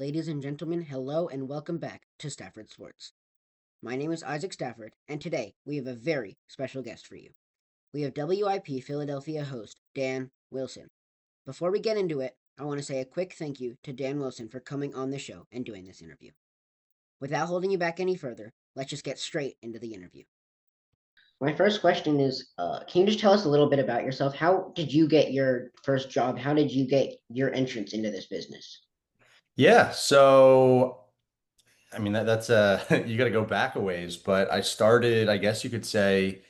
Ladies and gentlemen, hello and welcome back to Stafford Sports. My name is Isaac Stafford, and today we have a very special guest for you. We have WIP Philadelphia host Dan Wilson. Before we get into it, I want to say a quick thank you to Dan Wilson for coming on the show and doing this interview. Without holding you back any further, let's just get straight into the interview. My first question is can you just tell us a little bit about yourself? How did you get your first job? How did you get your entrance into this business? Yeah, so I mean that's you got to go back a ways, but I started, I guess you could say,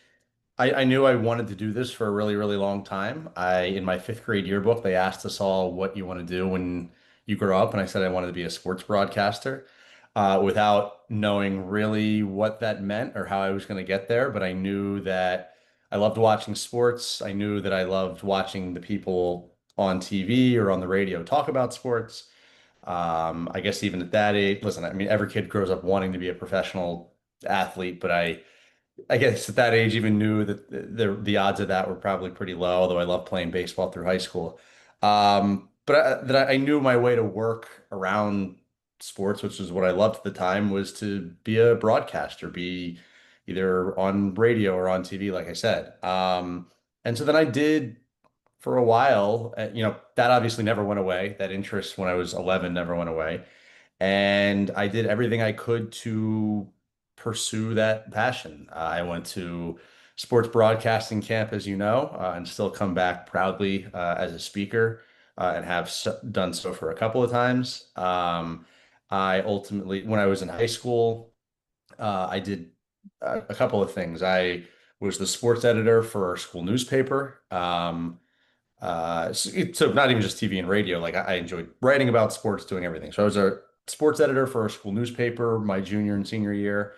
I knew I wanted to do this for a really, really long time. I in my fifth grade yearbook, they asked us all what you want to do when you grow up, and I said I wanted to be a sports broadcaster, without knowing really what that meant or how I was going to get there. But I knew that I loved watching sports. I knew that I loved watching the people on TV or on the radio talk about sports. I guess even at that age, listen, I mean, every kid grows up wanting to be a professional athlete, but I guess at that age even knew that the odds of that were probably pretty low, although I loved playing baseball through high school. That I knew my way to work around sports, which is what I loved at the time, was to be a broadcaster, be either on radio or on TV, like I said. And so then I did for a while. That obviously never went away. That interest when I was 11 never went away. And I did everything I could to pursue that passion. I went to sports broadcasting camp, as you know, and still come back proudly as a speaker, and have done so for a couple of times. I ultimately, when I was in high school, I did a couple of things. I was the sports editor for our school newspaper. So not even just TV and radio. Like I enjoyed writing about sports, doing everything. So I was a sports editor for a school newspaper my junior and senior year.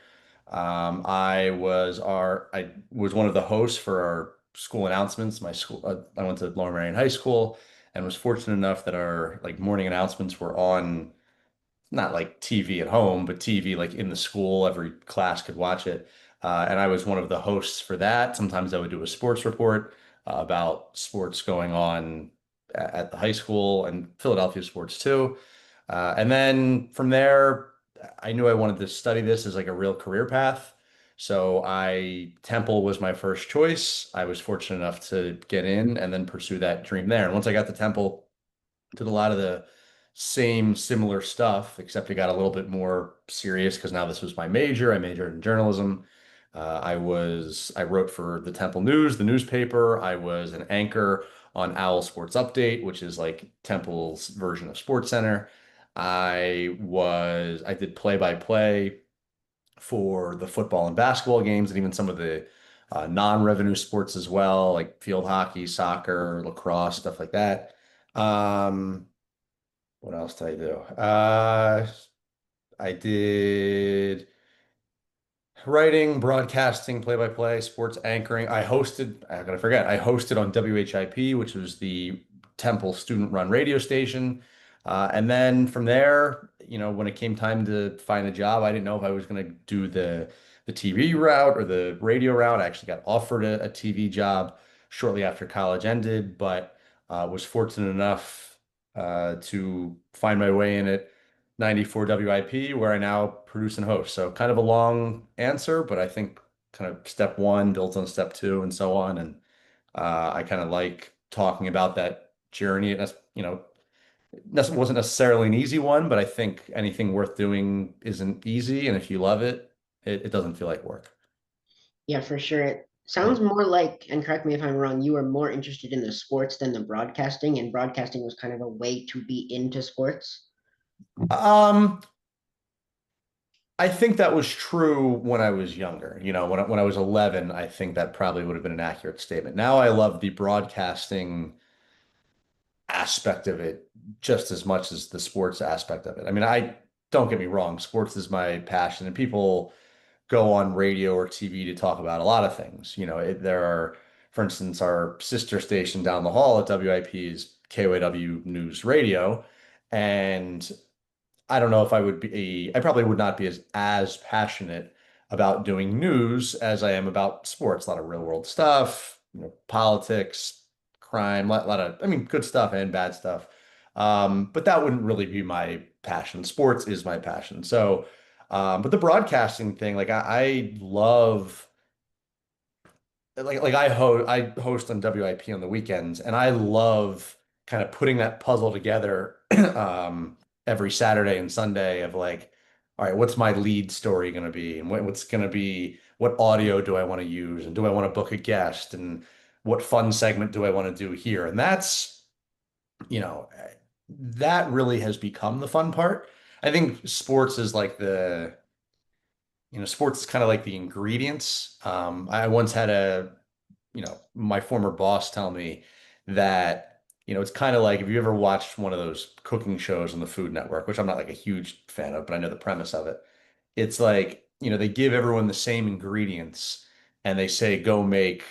I was one of the hosts for our school announcements. My school, I went to Lower Merion High School and was fortunate enough that our like morning announcements were on, not like TV at home, but TV like in the school. Every class could watch it. And I was one of the hosts for that. Sometimes I would do a sports report about sports going on at the high school and Philadelphia sports too. And then from there, I knew I wanted to study this as like a real career path. So Temple was my first choice. I was fortunate enough to get in and then pursue that dream there. And once I got to Temple, did a lot of the same similar stuff, except it got a little bit more serious because now this was my major. I majored in journalism. I wrote for the Temple News, the newspaper. I was an anchor on Owl Sports Update, which is like Temple's version of Sports Center. I did play-by-play for the football and basketball games and even some of the non-revenue sports as well, like field hockey, soccer, lacrosse, stuff like that. Um, what else did I do? I did writing, broadcasting, play-by-play, sports anchoring. I gotta forget, I hosted on WHIP, which was the Temple student-run radio station. And then from there, when it came time to find a job, I didn't know if I was gonna do the TV route or the radio route. I actually got offered a TV job shortly after college ended, but was fortunate enough to find my way in at 94 WIP, where I now produce and host. So kind of a long answer, but I think kind of step one builds on step two and so on. And I kind of like talking about that journey. That's, wasn't necessarily an easy one, but I think anything worth doing isn't easy. And if you love it, it doesn't feel like work. Yeah, for sure. It Yeah. sounds more like, and correct me if I'm wrong, you were more interested in the sports than the broadcasting, and broadcasting was kind of a way to be into sports. Um, I think that was true when I was younger. When I was 11, I think that probably would have been an accurate statement. Now I love the broadcasting aspect of it just as much as the sports aspect of it. I mean, I don't get me wrong, sports is my passion, and people go on radio or TV to talk about a lot of things. There are, for instance, our sister station down the hall at WIP is KYW News Radio, and I don't know if I probably would not be as passionate about doing news as I am about sports. A lot of real world stuff, politics, crime, a lot of, I mean, good stuff and bad stuff. But that wouldn't really be my passion. Sports is my passion. So, but the broadcasting thing, like I love I host on WIP on the weekends, and I love kind of putting that puzzle together every Saturday and Sunday of like, all right, what's my lead story going to be, and what's going to be, what audio do I want to use, and do I want to book a guest, and what fun segment do I want to do here, and that's you know that really has become the fun part. I think sports is like sports is kind of like the ingredients. I once had my former boss tell me that, it's kind of like if you ever watched one of those cooking shows on the Food Network, which I'm not like a huge fan of, but I know the premise of it. It's like, they give everyone the same ingredients and they say, go make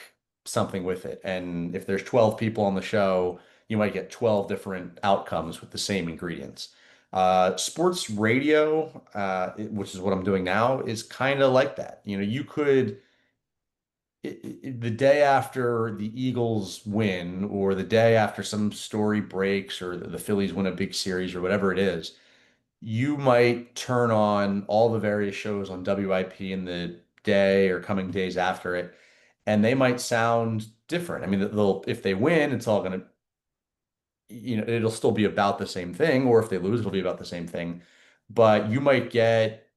something with it. And if there's 12 people on the show, you might get 12 different outcomes with the same ingredients. Sports radio, which is what I'm doing now, is kind of like that. You could the day after the Eagles win, or the day after some story breaks, or the Phillies win a big series, or whatever it is, you might turn on all the various shows on WIP in the day or coming days after it, and they might sound different. I mean, if they win, it's all going to it'll still be about the same thing, or if they lose, it'll be about the same thing. But you might get,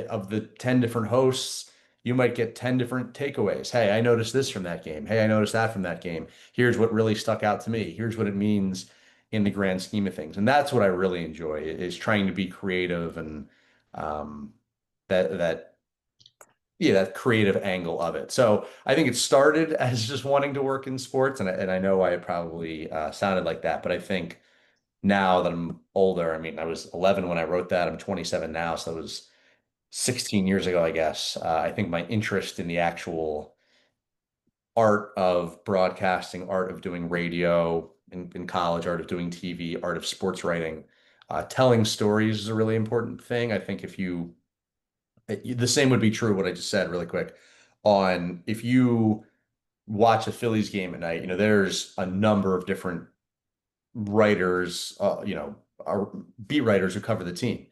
of the 10 different hosts, you might get 10 different takeaways. Hey, I noticed this from that game. Hey, I noticed that from that game. Here's what really stuck out to me. Here's what it means in the grand scheme of things. And that's what I really enjoy, is trying to be creative and um, that yeah, that creative angle of it. So I think it started as just wanting to work in sports, and I know I probably sounded like that, but I think now that I'm older, I mean, I was 11 when I wrote that. I'm 27 now, so that was 16 years ago, I guess. I think my interest in the actual art of broadcasting, art of doing radio in college, art of doing TV, art of sports writing, telling stories is a really important thing. I think the same would be true what I just said really quick on if you watch a Phillies game at night, there's a number of different writers, are beat writers who cover the team.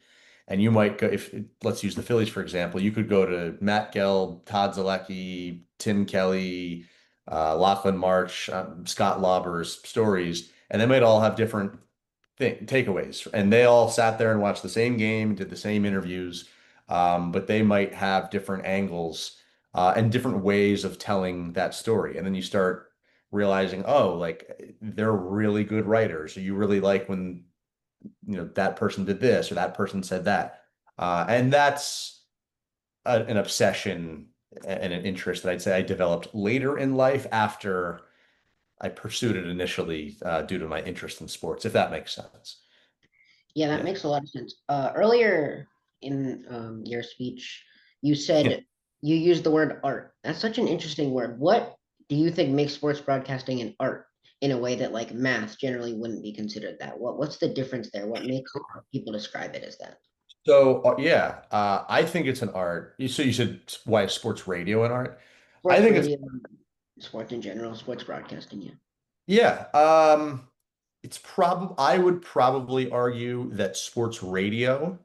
And you might go, if let's use the Phillies, for example, you could go to Matt Gelb, Todd Zalecki, Tim Kelly, Lachlan March, Scott Lauber's stories, and they might all have different takeaways. And they all sat there and watched the same game, did the same interviews, but they might have different angles and different ways of telling that story. And then you start realizing, oh, like they're really good writers. Or you really like when, that person did this or that person said that. And that's an obsession and an interest that I'd say I developed later in life after I pursued it initially due to my interest in sports, if that makes sense. Yeah, that Yeah. makes a lot of sense. Earlier in your speech, you Yeah. said you used the word art. That's such an interesting word. What do you think makes sports broadcasting an art in a way that like math generally wouldn't be considered that? What's the difference there? What makes people describe it as that? So yeah, I think it's an art. So you said why is sports radio an art? I Sports think it's radio, sports in general, sports broadcasting, yeah. yeah. It's I would probably argue that sports radio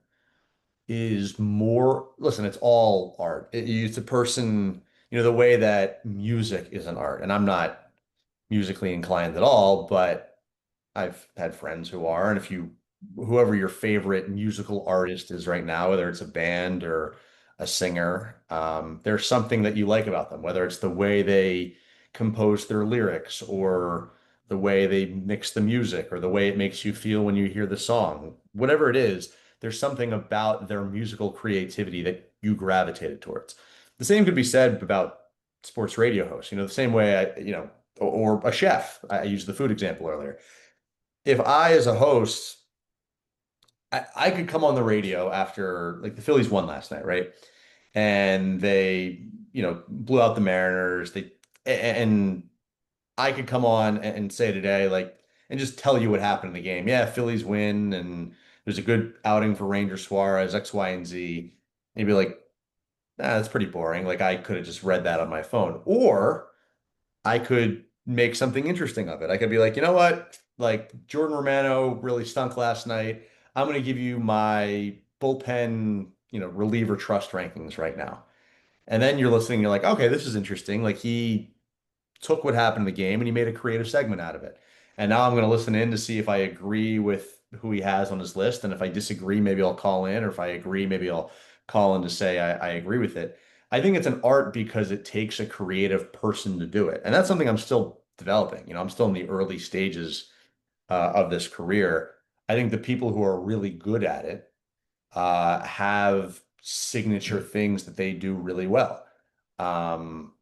is more, listen, it's all art. It's a person, the way that music is an art. And I'm not musically inclined at all, but I've had friends who are, and whoever your favorite musical artist is right now, whether it's a band or a singer, there's something that you like about them, whether it's the way they compose their lyrics or the way they mix the music or the way it makes you feel when you hear the song, whatever it is, there's something about their musical creativity that you gravitated towards. The same could be said about sports radio hosts, the same way or a chef. I used the food example earlier. If I, as a host, I could come on the radio after, like, the Phillies won last night, right? And they, blew out the Mariners. And I could come on and say today, like, and just tell you what happened in the game. Yeah, Phillies win, and there's a good outing for Ranger Suarez, X, Y, and Z. And you'd be like, that's pretty boring. Like, I could have just read that on my phone. Or I could make something interesting of it. I could be like, you know what? like Jordan Romano really stunk last night. I'm going to give you my bullpen, reliever trust rankings right now. And then you're listening, you're like, okay, this is interesting. Like he took what happened in the game and he made a creative segment out of it. And now I'm going to listen in to see if I agree with who he has on his list. And if I disagree, maybe I'll call in, or if I agree, maybe I'll call in to say I agree with it. I think it's an art because it takes a creative person to do it. And that's something I'm still developing. I'm still in the early stages of this career. I think the people who are really good at it have signature things that they do really well. Um,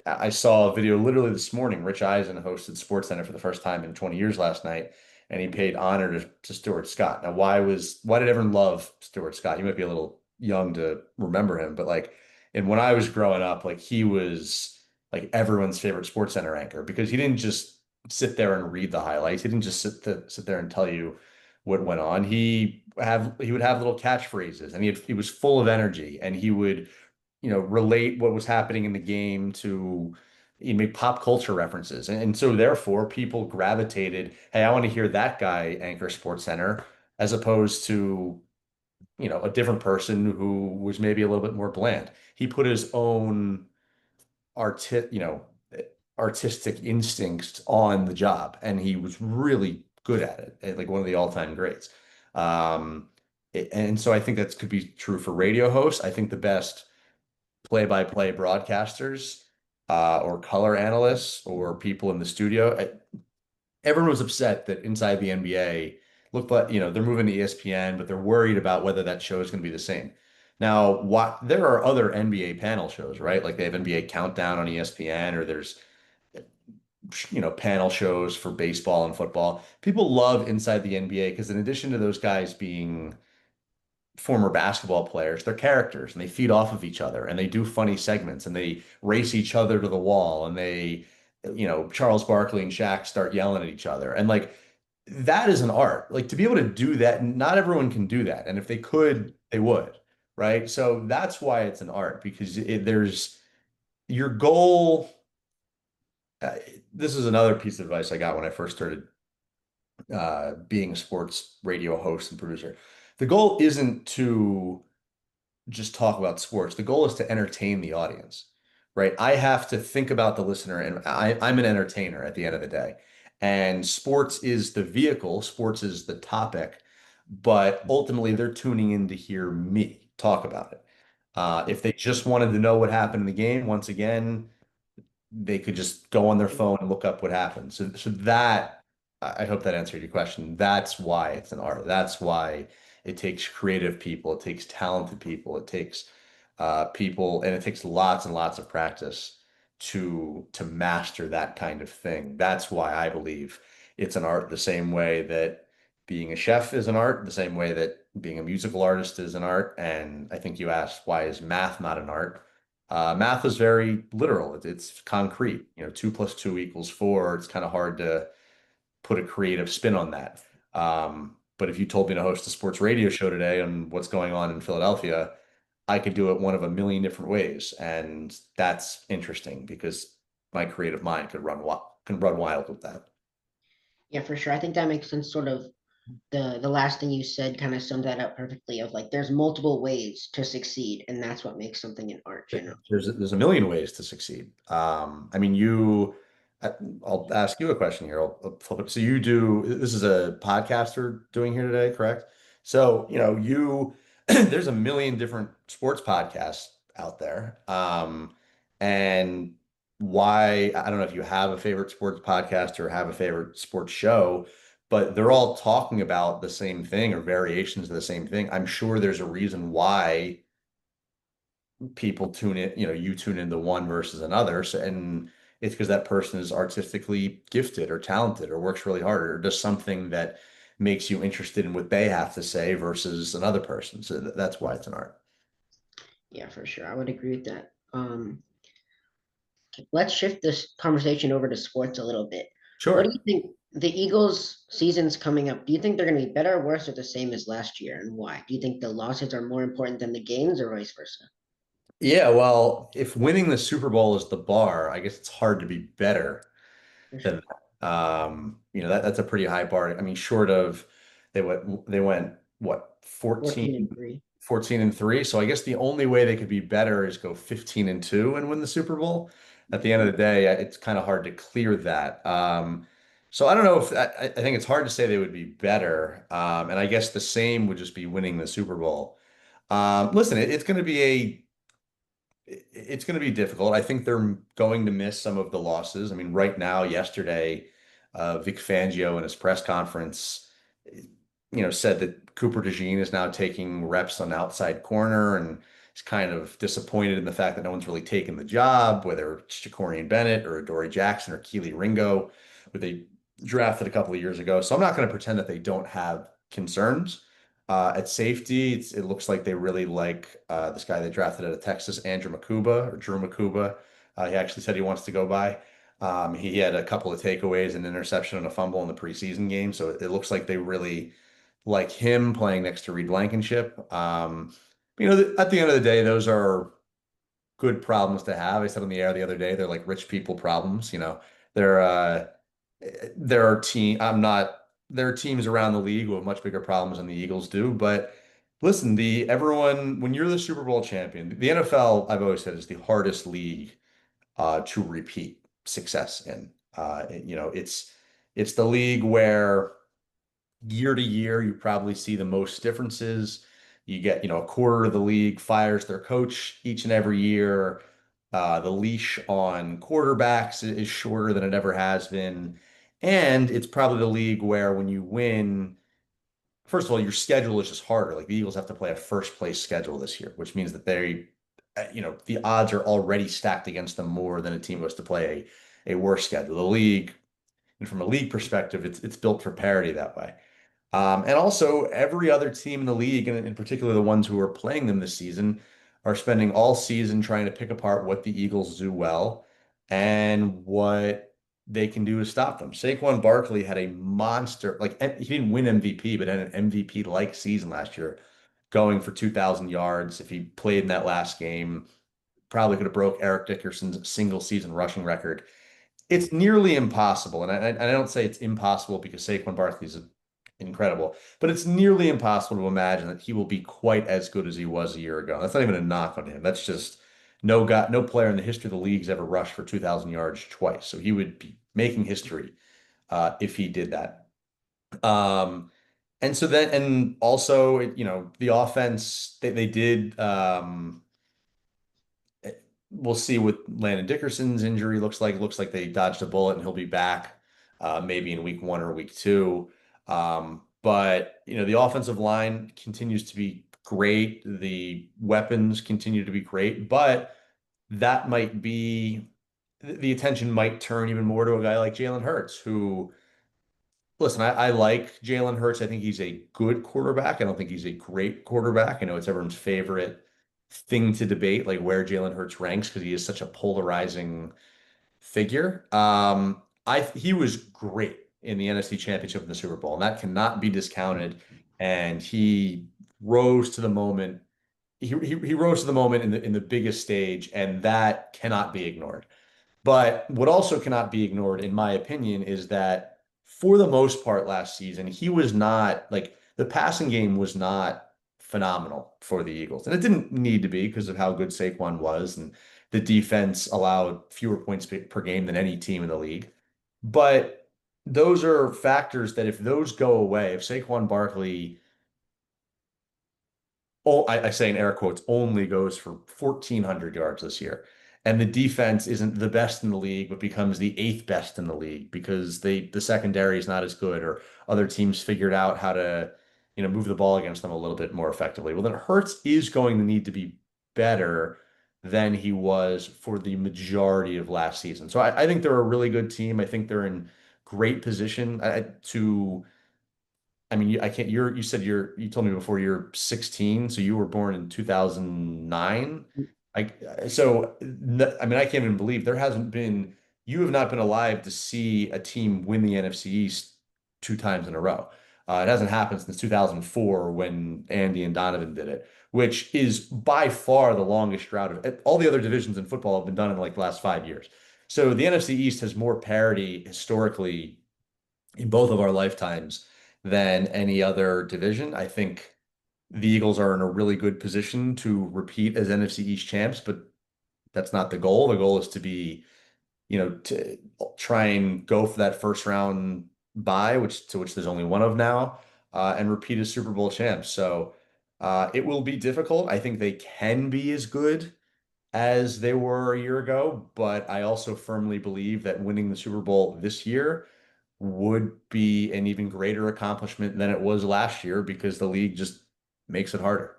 I saw a video literally this morning. Rich Eisen hosted SportsCenter for the first time in 20 years last night, and he paid honor to Stuart Scott. Now, why did everyone love Stuart Scott? You might be a little young to remember him, but like, and when I was growing up, like he was like everyone's favorite SportsCenter anchor because he didn't just sit there and read the highlights. He didn't just sit there and tell you what went on. He would have little catchphrases, and he was full of energy, and he would relate what was happening in the game to make pop culture references. And so therefore people gravitated, hey, I want to hear that guy anchor Sports Center as opposed to, a different person who was maybe a little bit more bland. He put his own arti, you know, artistic instincts on the job and he was really good at it, like one of the all-time greats. Um, and so I think that could be true for radio hosts. I think the best play-by-play broadcasters or color analysts or people in the studio. Everyone was upset that inside the NBA looked like, they're moving to ESPN, but they're worried about whether that show is going to be the same. Now, there are other NBA panel shows, right? Like they have NBA Countdown on ESPN, or there's, panel shows for baseball and football. People love Inside the NBA because in addition to those guys being former basketball players, they're characters and they feed off of each other and they do funny segments and they race each other to the wall and Charles Barkley and Shaq start yelling at each other. And like that is an art. Like to be able to do that, not everyone can do that. And if they could, they would, right? So that's why it's an art because there's your goal. Uh, this is another piece of advice I got when I first started being a sports radio host and producer. The goal isn't to just talk about sports. The goal is to entertain the audience, right? I have to think about the listener, and I'm an entertainer at the end of the day. And sports is the vehicle, sports is the topic, but ultimately they're tuning in to hear me talk about it. If they just wanted to know what happened in the game, once again, they could just go on their phone and look up what happened. So that I hope that answered your question. That's why it's an art. That's why it takes creative people, it takes talented people, it takes people, and it takes lots and lots of practice to master that kind of thing. That's why I believe it's an art the same way that being a chef is an art, the same way that being a musical artist is an art. And I think you asked, why is math not an art? Math is very literal. It's concrete. 2 + 2 = 4. It's kind of hard to put a creative spin on that. But if you told me to host a sports radio show today on what's going on in Philadelphia, I could do it one of a million different ways, and that's interesting because my creative mind can run wild with that. Yeah, for sure. I think that makes sense. Sort of the last thing you said kind of summed that up perfectly. Of like, there's multiple ways to succeed, and that's what makes something an art generally. There's a million ways to succeed. I mean, I- I'll ask you a question here. I'll flip it. So this is a podcaster doing here today, correct? So, there's a million different sports podcasts out there. And I don't know if you have a favorite sports podcast or have a favorite sports show, but they're all talking about the same thing or variations of the same thing. I'm sure there's a reason why people tune in, you tune into one versus another. So, and it's because that person is artistically gifted or talented or works really hard or does something that makes you interested in what they have to say versus another person. So that's why it's an art. Yeah, for sure. I would agree with that. Let's shift this conversation over to sports a little bit. What do Sure. you think the Eagles' season's coming up? Do you think they're going to be better or worse or the same as last year, and why? Do you think the losses are more important than the gains, or vice versa? Yeah, well, if winning the Super Bowl is the bar, I guess it's hard to be better For than sure. that. That's a pretty high bar. I mean, short of they went what 14-3. 14-3. So I guess the only way they could be better is go 15-2 and win the Super Bowl. At the end of the day, it's kind of hard to clear that. So I don't know if I think it's hard to say they would be better. And I guess the same would just be winning the Super Bowl. Listen, it's going to be difficult. I think they're going to miss some of the losses. I mean, right now, yesterday, Vic Fangio in his press conference, said that Cooper DeJean is now taking reps on outside corner and is kind of disappointed in the fact that no one's really taken the job, whether it's Jacorian Bennett or Adoree Jackson or Keely Ringo, who they drafted a couple of years ago. So I'm not going to pretend that they don't have concerns. At safety, it looks like they really like this guy they drafted out of Texas, Andrew Makuba or Drew Makuba. He actually said he wants to go by. He had a couple of takeaways, an interception, and a fumble in the preseason game. So it looks like they really like him playing next to Reed Blankenship. At the end of the day, those are good problems to have. I said on the air the other day, they're like rich people problems. They're there are team. I'm not. There are teams around the league who have much bigger problems than the Eagles do. But listen, the everyone when you're the Super Bowl champion, the NFL, I've always said, is the hardest league to repeat success in. It's the league where year to year, you probably see the most differences. You get, a quarter of the league fires their coach each and every year. The leash on quarterbacks is shorter than it ever has been. And it's probably the league where when you win, first of all, your schedule is just harder. Like the Eagles have to play a first place schedule this year, which means that the odds are already stacked against them more than a team was to play a worse schedule. The league, and from a league perspective, it's built for parity that way. And also, every other team in the league, and in particular the ones who are playing them this season, are spending all season trying to pick apart what the Eagles do well and what they can do to stop them. Saquon Barkley had a monster, like he didn't win MVP, but had an MVP-like season last year, going for 2,000 yards. If he played in that last game, probably could have broke Eric Dickerson's single season rushing record. It's nearly impossible, and I don't say it's impossible because Saquon Barkley is incredible, but it's nearly impossible to imagine that he will be quite as good as he was a year ago. That's not even a knock on him. That's just no player in the history of the league's ever rushed for 2,000 yards twice. So he would be making history if he did that. And also, the offense they did. We'll see what Landon Dickerson's injury looks like. It looks like they dodged a bullet and he'll be back maybe in week one or week two. But the offensive line continues to be great. The weapons continue to be great, but that might be the attention might turn even more to a guy like Jalen Hurts, who listen, I like Jalen Hurts. I think he's a good quarterback. I don't think he's a great quarterback. I know it's everyone's favorite thing to debate, like where Jalen Hurts ranks, because he is such a polarizing figure. He was great in the NFC Championship and the Super Bowl, and that cannot be discounted. And he rose to the moment. He rose to the moment in the biggest stage, and that cannot be ignored. But what also cannot be ignored, in my opinion, is that for the most part last season, he was not like the passing game was not phenomenal for the Eagles. And it didn't need to be because of how good Saquon was. And the defense allowed fewer points per game than any team in the league. But those are factors that if those go away, if Saquon Barkley I say in air quotes, only goes for 1,400 yards this year. And the defense isn't the best in the league, but becomes the eighth best in the league because the secondary is not as good, or other teams figured out how to, move the ball against them a little bit more effectively. Well, then Hurts is going to need to be better than he was for the majority of last season. So I think they're a really good team. I think they're in great position to I mean, I can't, you said you told me before you're 16, so you were born in 2009. I mean, I can't even believe you have not been alive to see a team win the NFC East two times in a row. It hasn't happened since 2004 when Andy and Donovan did it, which is by far the longest drought of all the other divisions in football have been done in like the last 5 years. So the NFC East has more parity historically in both of our lifetimes than any other division. I think the Eagles are in a really good position to repeat as NFC East champs, but that's not the goal. The goal is to be, to try and go for that first round bye, which there's only one of now, and repeat as Super Bowl champs. So it will be difficult. I think they can be as good as they were a year ago, but I also firmly believe that winning the Super Bowl this year would be an even greater accomplishment than it was last year because the league just makes it harder.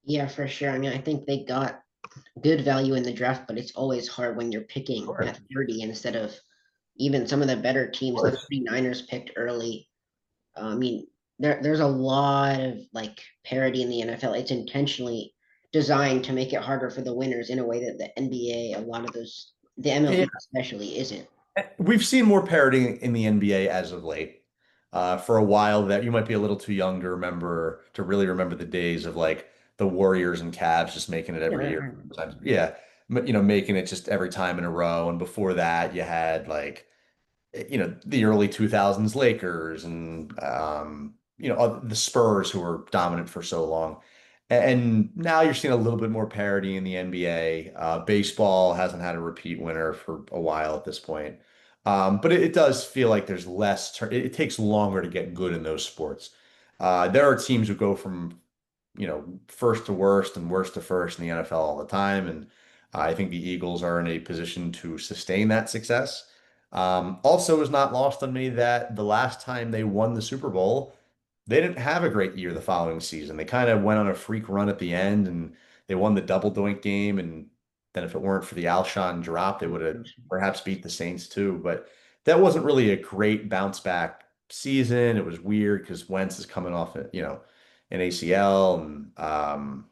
Yeah, for sure. I mean, I think they got good value in the draft, but it's always hard when you're picking Sure. at 30 instead of even some of the better Of teams. The course. 49ers picked early. I mean, there's a lot of like parity in the NFL. It's intentionally designed to make it harder for the winners in a way that the NBA, a lot of those, the Yeah, MLB especially, isn't. we've seen more parity in the NBA as of late. For a while that you might be a little too young to remember to really remember the days of like the Warriors and Cavs just making it Yeah, every year. remember. Sometimes, yeah, making it just every time in a row. And before that, you had like the early 2000s Lakers and the Spurs who were dominant for so long. And now you're seeing a little bit more parity in the NBA. Baseball hasn't had a repeat winner for a while at this point. But it does feel like there's less, it takes longer to get good in those sports. There are teams who go from first to worst and worst to first in the NFL all the time. And I think the Eagles are in a position to sustain that success. Also, it was not lost on me that the last time they won the Super Bowl, they didn't have a great year the following season. They kind of went on a freak run at the end and they won the double doink game. And then if it weren't for the Alshon drop, they would have perhaps beat the Saints too. But that wasn't really a great bounce back season. It was weird because Wentz is coming off, an ACL and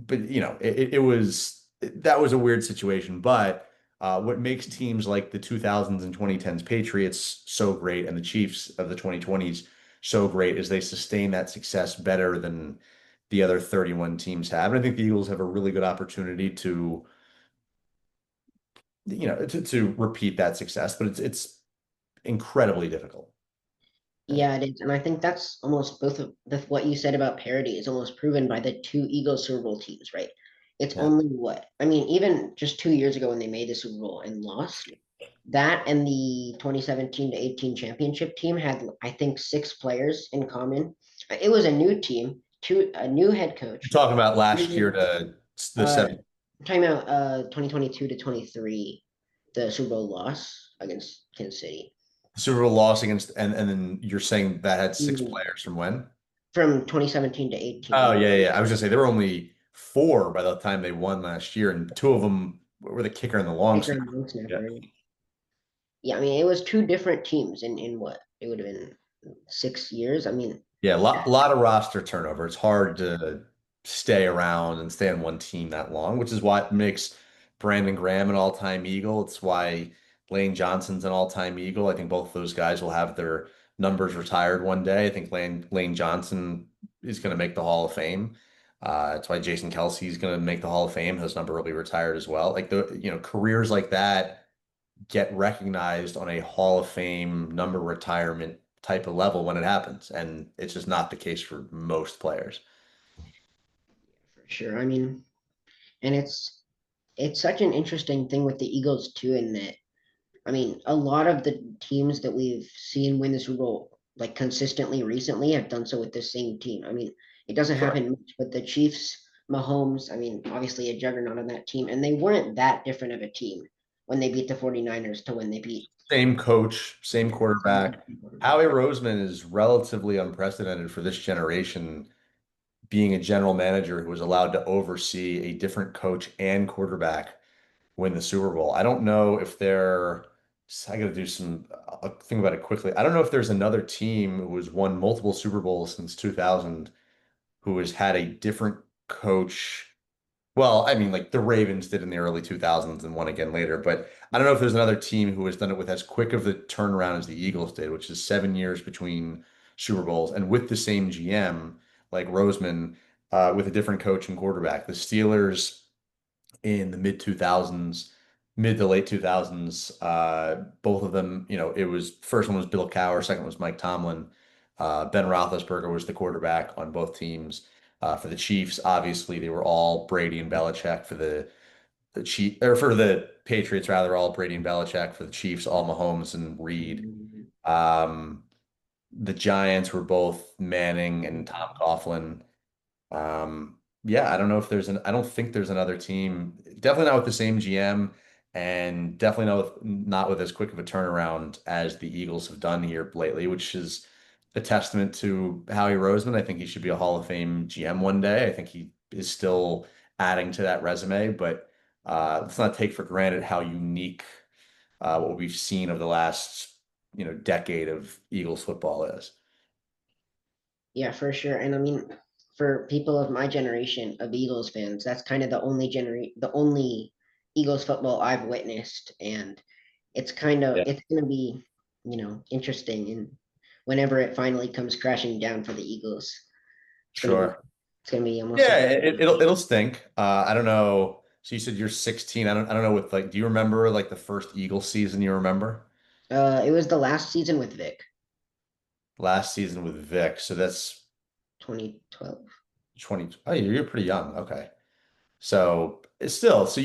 but it was that was a weird situation. But what makes teams like the 2000s and 2010s Patriots so great and the Chiefs of the 2020s so great is they sustain that success better than the other 31 teams have. And I think the Eagles have a really good opportunity to repeat that success, but it's incredibly difficult. Yeah. Yeah, it is. And I think that's almost both of what you said about parity is almost proven by the two Eagles Super Bowl teams, right? It's Yeah. only what? I mean, even just 2 years ago when they made the Super Bowl and lost, that and the 2017 to 18 championship team had, I think, six players in common. It was a new team, a new head You're coach. talking about last year New- to the Uh, seven I'm talking about 2022 to 23, the Super Bowl loss against Kansas City. Super Bowl loss against, and then you're saying that had six Mm, players from when? From 2017 to 18. Oh yeah, yeah. I was gonna say there were only four by the time they won last year, and two of them were the kicker and the long Kicker snapper. and long Yeah. snapper. Yeah, I mean, it was two different teams in what? It would have been 6 years. I mean, Yeah, lot of roster turnover. It's hard to stay around and stay on one team that long, which is what makes Brandon Graham an all-time Eagle. It's why Lane Johnson's an all-time Eagle. I think both of those guys will have their numbers retired one day. I think Lane Johnson is going to make the Hall of Fame. That's why Jason Kelsey is going to make the Hall of Fame. His number will be retired as well. Like careers like that get recognized on a Hall of Fame number retirement type of level when it happens. And it's just not the case for most players. for sure. I mean, and it's such an interesting thing with the Eagles too, in that I mean, a lot of the teams that we've seen win the Super Bowl like consistently recently have done so with the same team. I mean, it doesn't Sure. happen much, but the Chiefs, Mahomes, I mean, obviously a juggernaut on that team, and they weren't that different of a team when they beat the 49ers to when they beat Same coach, same quarterback. the quarterback. Howie Roseman is relatively unprecedented for this generation, being a general manager who was allowed to oversee a different coach and quarterback win the Super Bowl. I don't know if there, I got to do some, I'll think about it quickly. I don't know if there's another team who has won multiple Super Bowls since 2000 who has had a different coach. Well, I mean, like the Ravens did in the early 2000s and won again later, but I don't know if there's another team who has done it with as quick of the turnaround as the Eagles did, which is 7 years between Super Bowls and with the same GM like Roseman, with a different coach and quarterback. The Steelers in the mid 2000s, mid to late 2000s. Both of them, it was first one was Bill Cowher, second was Mike Tomlin. Ben Roethlisberger was the quarterback on both teams. For the Chiefs, obviously they were all Brady and Belichick. For the Chief or for the Patriots, rather, all Brady and Belichick. For the Chiefs, all Mahomes and Reed. Um, the Giants were both Manning and Tom Coughlin. Yeah, I don't think there's another team, definitely not with the same GM, and definitely not with as quick of a turnaround as the Eagles have done here lately, which is a testament to Howie Roseman. I think he should be a Hall of Fame GM one day. I think he is still adding to that resume, but let's not take for granted how unique what we've seen of the last, decade of Eagles football is. Yeah, for sure. And I mean, for people of my generation of Eagles fans, that's kind of the only Eagles football I've witnessed, and Yeah. it's gonna be, interesting, and whenever it finally comes crashing down for the Eagles, it's gonna be Sure. it's gonna be almost Yeah, like it'll stink. I don't know. So you said you're 16. I don't know what like do you remember like the first Eagles season you remember? it was the last season with Vic, Last season with Vic. So that's 2012. 20. Oh, you're pretty young. Okay. So it's still so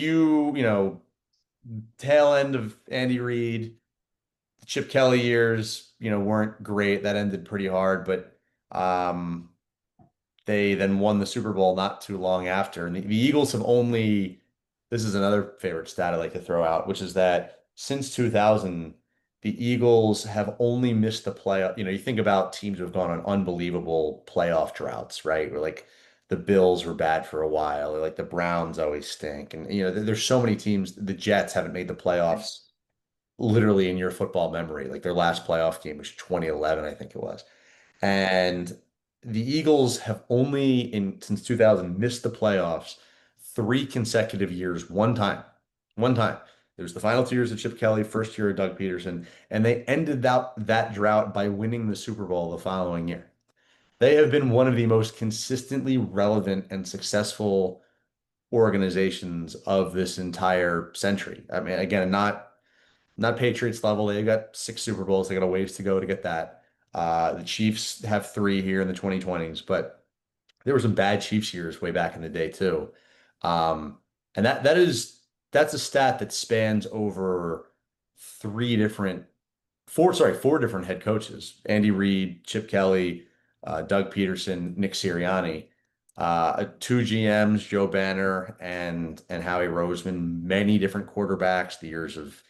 tail end of Andy Reid, the Chip Kelly years, weren't great. That ended pretty hard, but um they then won the Super Bowl not too long after. And the Eagles have only, this is another favorite stat I like to throw out, which is that since 2000, the Eagles have only missed the playoff. You think about teams who have gone on unbelievable playoff droughts, right? Where like the Bills were bad for a while, or like the Browns always stink. And, there's so many teams. The Jets haven't made the playoffs literally in your football memory. Like their last playoff game was 2011, I think it was. And the Eagles have only in since 2000 missed the playoffs three consecutive years, one time. One time. It was the final 2 years of Chip Kelly, first year of Doug Peterson, and they ended that drought by winning the Super Bowl the following year. They have been one of the most consistently relevant and successful organizations of this entire century. I mean, again, not Patriots level. They got six Super Bowls. They got a ways to go to get that. The Chiefs have three here in the 2020s, but there were some bad Chiefs years way back in the day too. Um, and that's a stat that spans over three different four different head coaches: Andy Reid, Chip Kelly, Doug Peterson, Nick Sirianni, two GMs, Joe Banner and Howie Roseman, many different quarterbacks, the years of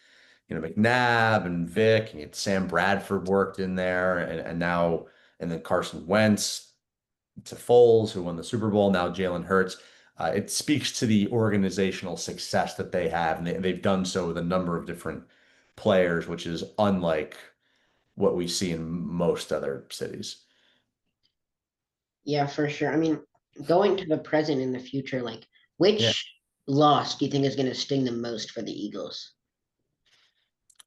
McNabb and Vic, and Sam Bradford worked in there, and then Carson Wentz to Foles, who won the Super Bowl, now Jalen Hurts. It speaks to the organizational success that they have, and they've done so with a number of different players, which is unlike what we see in most other cities. Yeah, for sure. I mean, going to the present and the future, like Yeah. which loss do you think is going to sting the most for the Eagles?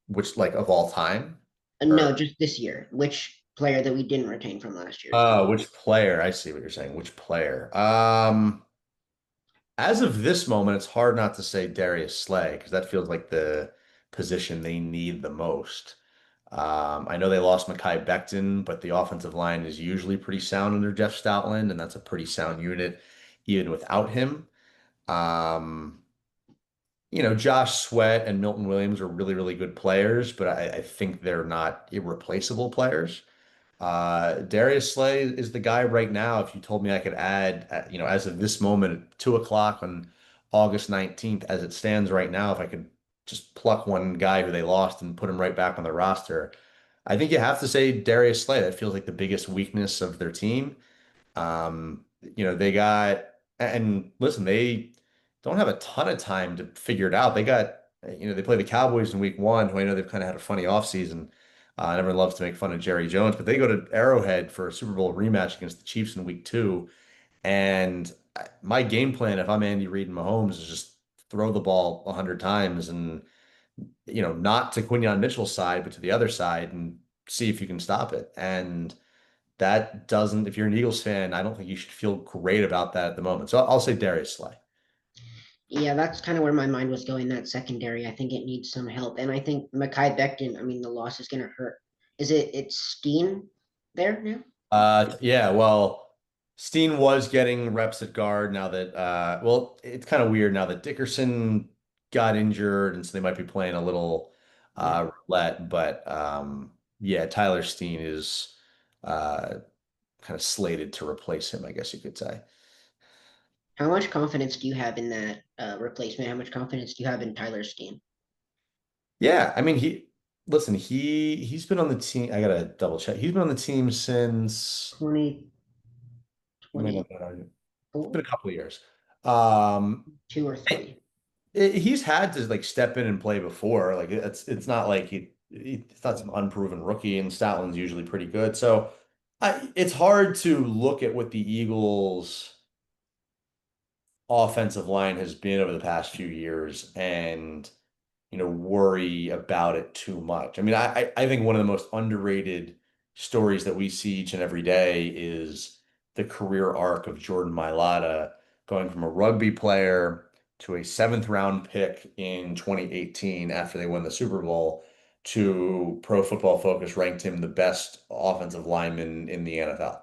Which like of all time? No, Or just this year. Which player that we didn't retain from last year is going which player? I see what you're saying. Which player? As of this moment, it's hard not to say Darius Slay because that feels like the position they need the most. I know they lost Mekhi Becton, but the offensive line is usually pretty sound under Jeff Stoutland, and that's a pretty sound unit even without him. Um, Josh Sweat and Milton Williams are really, really good players, but I think they're not irreplaceable players. Darius Slay is the guy right now. If you told me I could add, as of this moment at 2 o'clock on August 19th, as it stands right now, if I could just pluck one guy who they lost and put him right back on the roster, I think you have to say Darius Slay. That feels like the biggest weakness of their team. They got, and listen, they don't have a ton of time to figure it out. They play the Cowboys in week one, who I know they've kind of had a funny offseason. Everyone loves to make fun of Jerry Jones, but they go to Arrowhead for a Super Bowl rematch against the Chiefs in week two. And my game plan, if I'm Andy Reid and Mahomes, is just throw the ball 100 times and, not to Quinyon Mitchell's side, but to the other side and see if you can stop it. And that doesn't, if you're an Eagles fan, I don't think you should feel great about that at the moment. So I'll say Darius Slay. Yeah, that's kind of where my mind was going. That secondary, I think it needs some help, and I think Mackay Becton. I mean, the loss is going to hurt. Is it? It's Steen there now. Yeah, well, Steen was getting reps at guard now that well, it's kind of weird now that Dickerson got injured, and so they might be playing a little Yeah. roulette. But yeah, Tyler Steen is kind of slated to replace him, I guess you could say. How much confidence do you have in that replacement? How much confidence do you have in Tyler Steen? Yeah, I mean listen, he's been on the team. I gotta double check. He's been on the team since Twenty you might twenty know that. It's four, been a couple of years. Um, 2 or 3. he's had to like step in and play before. Like it's not like it's not some unproven rookie, and Stoutland's usually pretty good. So it's hard to look at what the Eagles' offensive line has been over the past few years and worry about it too much. I mean, I think one of the most underrated stories that we see each and every day is the career arc of Jordan Mailata going from a rugby player to a seventh round pick in 2018 after they won the Super Bowl to Pro Football Focus ranked him the best offensive lineman in the NFL.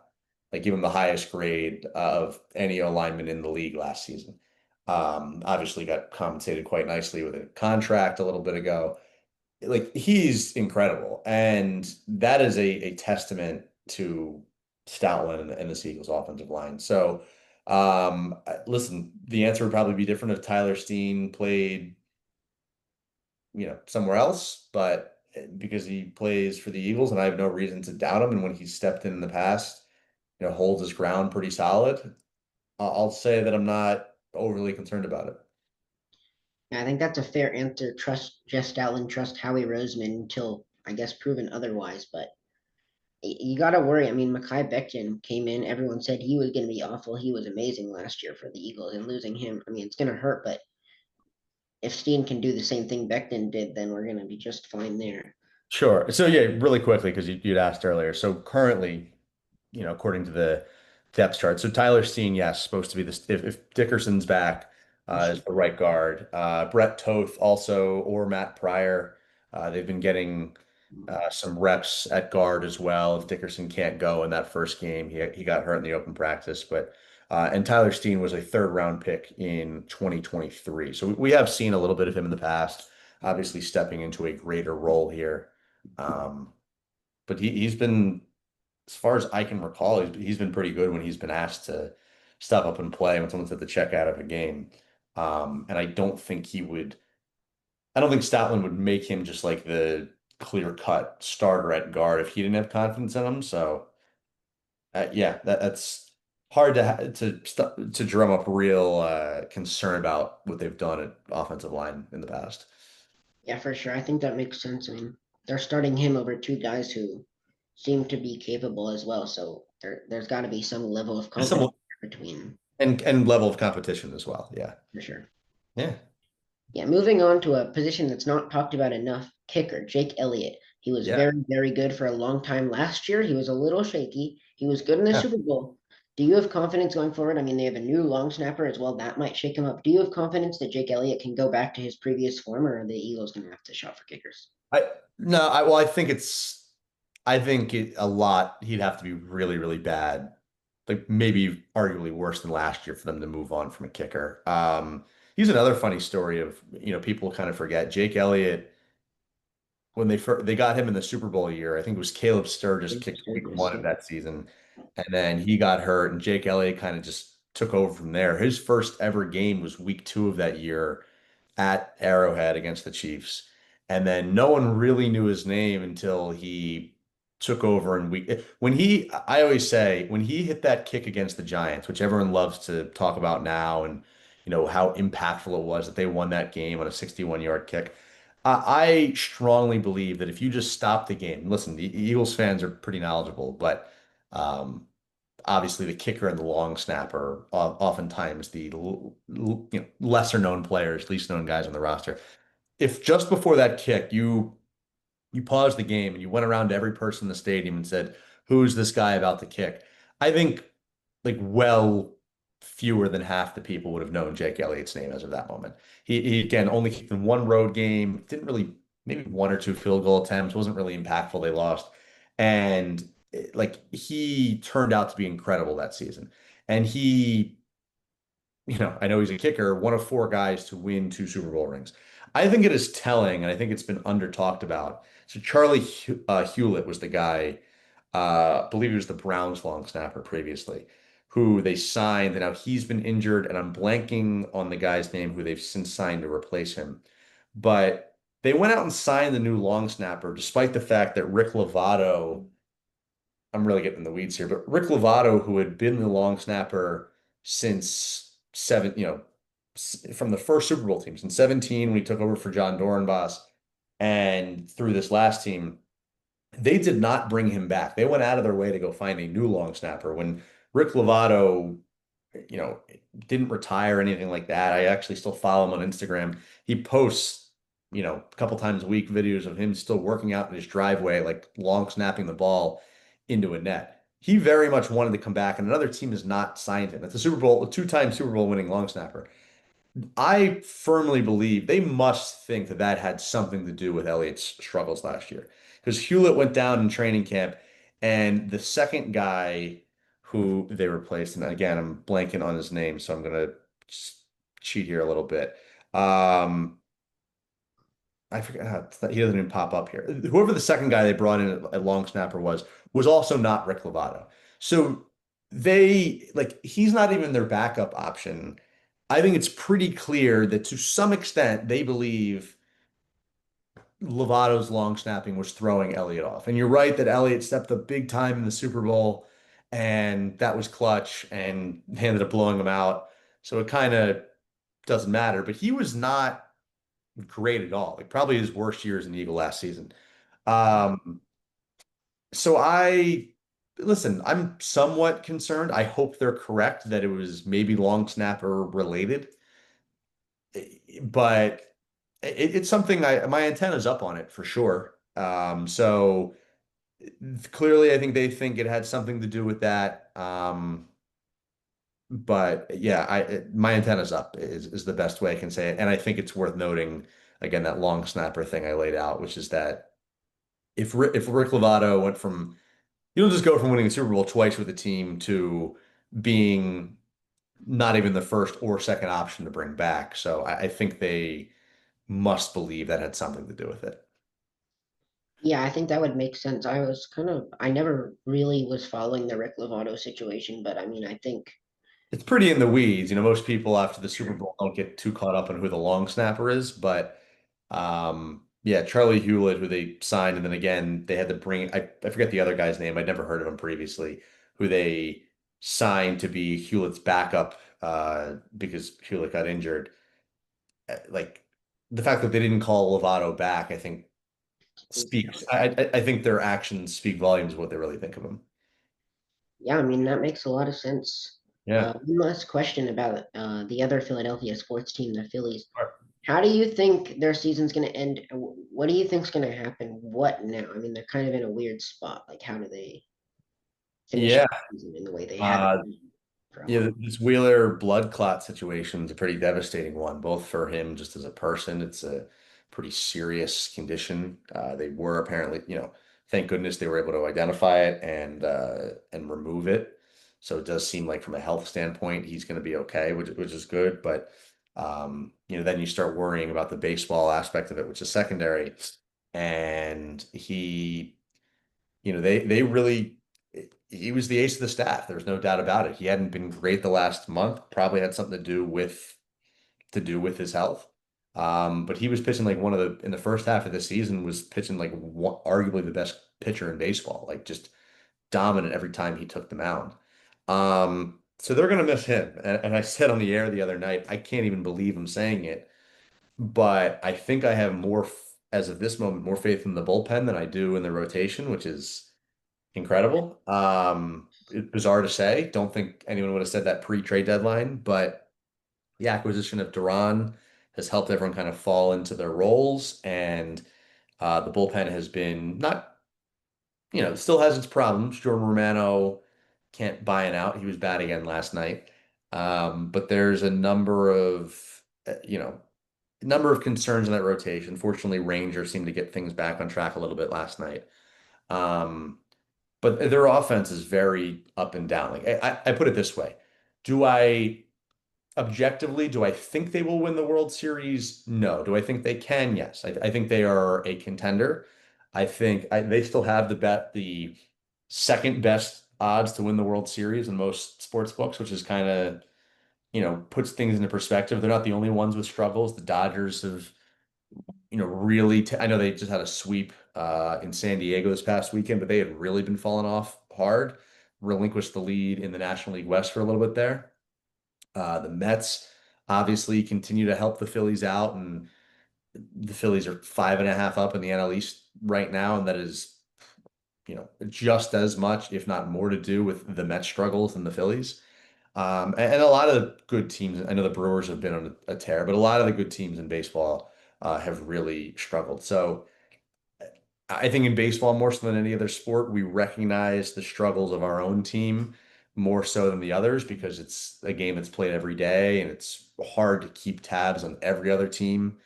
Like give him the highest grade of any O lineman in the league last season. Obviously got compensated quite nicely with a contract a little bit ago. Like he's incredible, and that is a testament to Stoutland and the Eagles offensive line. So, listen, the answer would probably be different if Tyler Steen played, somewhere else, but because he plays for the Eagles, and I have no reason to doubt him, and when he's stepped in the past, holds his ground pretty solid. I'll say that I'm not overly concerned about it. I think that's a fair answer. Trust Jeff Stoutland, trust Howie Roseman until I guess proven otherwise. But you got to worry. I mean, Mackay Becton came in. Everyone said he was going to be awful. He was amazing last year for the Eagles, and losing him, I mean, it's going to hurt. But if Steen can do the same thing Becton did, then we're going to be just fine there. Sure. So yeah, really quickly, because you'd asked earlier. So currently, according to the depth chart, so Tyler Steen, yes, supposed to be this if Dickerson's back, is the right guard. Brett Toth also or Matt Pryor. They've been getting some reps at guard as well. If Dickerson can't go in that first game, he got hurt in the open practice, but and Tyler Steen was a third round pick in 2023. So we have seen a little bit of him in the past, obviously stepping into a greater role here. Um, but he's been, as far as I can recall, he's been pretty good when he's been asked to step up and play when someone's at the check out of a game. And I don't think Stoutland would make him just like the clear cut starter at guard if he didn't have confidence in him. So yeah, that's hard to drum up real concern about what they've done at offensive line in the past. Yeah, for sure. I think that makes sense. I mean, they're starting him over two guys who seem to be capable as well. So there's got to be some level of Some confidence between, and level of competition as well. Yeah. for sure. Yeah. Yeah, moving on to a position that's not talked about enough, kicker, Jake Elliott. He was Yeah. very, very good for a long time last year. He was a little shaky. He was good in the Yeah. Super Bowl. Do you have confidence going forward? I mean, they have a new long snapper as well. That might shake him up. Do you have confidence that Jake Elliott can go back to his previous form, or are the Eagles going to have to shop for kickers? I no, I well, I think a lot he'd have to be really, really bad. Like maybe arguably worse than last year for them to move on from a kicker. He's another funny story of, people kind of forget Jake Elliott when they got him in the Super Bowl year. I think it was Caleb Sturgis kicked week Sturgis, one of yeah. that season, and then he got hurt, and Jake Elliott kind of just took over from there. His first ever game was week two of that year at Arrowhead against the Chiefs. And then no one really knew his name until he took over and I always say when he hit that kick against the Giants, which everyone loves to talk about now and how impactful it was that they won that game on a 61-yard kick. I strongly believe that if you just stop the game, listen, the Eagles fans are pretty knowledgeable, but obviously the kicker and the long snapper are oftentimes the lesser known players, least known guys on the roster. If just before that kick you paused the game and you went around to every person in the stadium and said, "Who's this guy about to kick?" I think like well fewer than half the people would have known Jake Elliott's name as of that moment. He again only kicked in one road game, didn't really maybe one or two field goal attempts, wasn't really impactful. They lost. And like he turned out to be incredible that season. And I know he's a kicker, one of four guys to win two Super Bowl rings. I think it is telling, and I think it's been under talked about. So Charlie Hewlett was the guy, I believe he was the Browns long snapper previously, who they signed, and now he's been injured, and I'm blanking on the guy's name who they've since signed to replace him. But they went out and signed the new long snapper, despite the fact that Rick Lovato, I'm really getting in the weeds here, but Rick Lovato, who had been the long snapper since from the first Super Bowl teams in 17 when he took over for John Dorenbos and through this last team, they did not bring him back. They went out of their way to go find a new long snapper. When Rick Lovato, you know, didn't retire or anything like that, I actually still follow him on Instagram. He posts, a couple times a week videos of him still working out in his driveway, like long snapping the ball into a net. He very much wanted to come back, and another team has not signed him. It's a two-time Super Bowl winning long snapper. I firmly believe they must think that that had something to do with Elliott's struggles last year. Because Hewlett went down in training camp, and the second guy who they replaced, and again, I'm blanking on his name, so I'm gonna cheat here a little bit. Um, I forget he doesn't even pop up here. Whoever the second guy they brought in at long snapper was also not Rick Lovato. So they like he's not even their backup option. I think it's pretty clear that to some extent they believe Lovato's long snapping was throwing Elliott off. And you're right that Elliott stepped up big time in the Super Bowl, and that was clutch, and they ended up blowing him out. So it kind of doesn't matter. But he was not great at all. Like probably his worst year as an Eagle last season. Um, so listen, I'm somewhat concerned. I hope they're correct that it was maybe long snapper related, but it's something my antenna's up on it for sure. So clearly, I think they think it had something to do with that. But yeah, my antenna's up is the best way I can say it, and I think it's worth noting again that long snapper thing I laid out, which is that if Rick Lovato went from you don't just go from winning the Super Bowl twice with a team to being not even the first or second option to bring back. So I think they must believe that had something to do with it. Yeah, I think that would make sense. I never really was following the Rick Lovato situation, but I mean, I think, It's pretty in the weeds. Most people after the Super sure. Bowl don't get too caught up on who the long snapper is, but yeah, Charlie Hewlett, who they signed, and then again they had to bring I forget the other guy's name. I'd never heard of him previously, who they signed to be Hewlett's backup because Hewlett got injured. Like the fact that they didn't call Lovato back, I think speaks. I think their actions speak volumes of what they really think of him. Yeah, I mean, that makes a lot of sense. Yeah. One last question about the other Philadelphia sports team, the Phillies. How do you think their season's going to end? What do you think's going to happen? What now? I mean, they're kind of in a weird spot. Like, how do they finish Yeah. the season in the way they haven't Uh, been for a Yeah, while? this Wheeler blood clot situation is a pretty devastating one, both for him just as a person. It's a pretty serious condition. They were apparently, thank goodness they were able to identify it and remove it. So it does seem like from a health standpoint, he's going to be okay, which is good. But then you start worrying about the baseball aspect of it, which is secondary. And they really he was the ace of the staff. There's no doubt about it. He hadn't been great the last month. Probably had something to do with his health. But he was pitching like one of the in the first half of the season was pitching like arguably the best pitcher in baseball, like just dominant every time he took the mound. So they're gonna miss him. And I said on the air the other night, I can't even believe I'm saying it, but I think I have as of this moment, more faith in the bullpen than I do in the rotation, which is incredible. Bizarre to say. Don't think anyone would have said that pre-trade deadline, but the acquisition of Duran has helped everyone kind of fall into their roles, and the bullpen has been not, still has its problems. Jordan Romano can't buy it out. He was bad again last night. But there's a number of, number of concerns in that rotation. Fortunately, Rangers seemed to get things back on track a little bit last night. Um, but their offense is very up and down. Like I put it this way. Do I objectively, do I think they will win the World Series? No. Do I think they can? Yes. I think they are a contender. They still have the second best odds to win the World Series in most sports books, which is kind of, puts things into perspective. They're not the only ones with struggles. The Dodgers have, really, I know they just had a sweep in San Diego this past weekend, but they had really been falling off hard, relinquished the lead in the National League West for a little bit there. The Mets obviously continue to help the Phillies out, and the Phillies are 5.5 up in the NL East right now, and that is, just as much, if not more, to do with the Mets struggles than the Phillies. And a lot of the good teams, I know the Brewers have been on a tear, but a lot of the good teams in baseball have really struggled. So I think in baseball, more so than any other sport, we recognize the struggles of our own team more so than the others because it's a game that's played every day and it's hard to keep tabs on every other team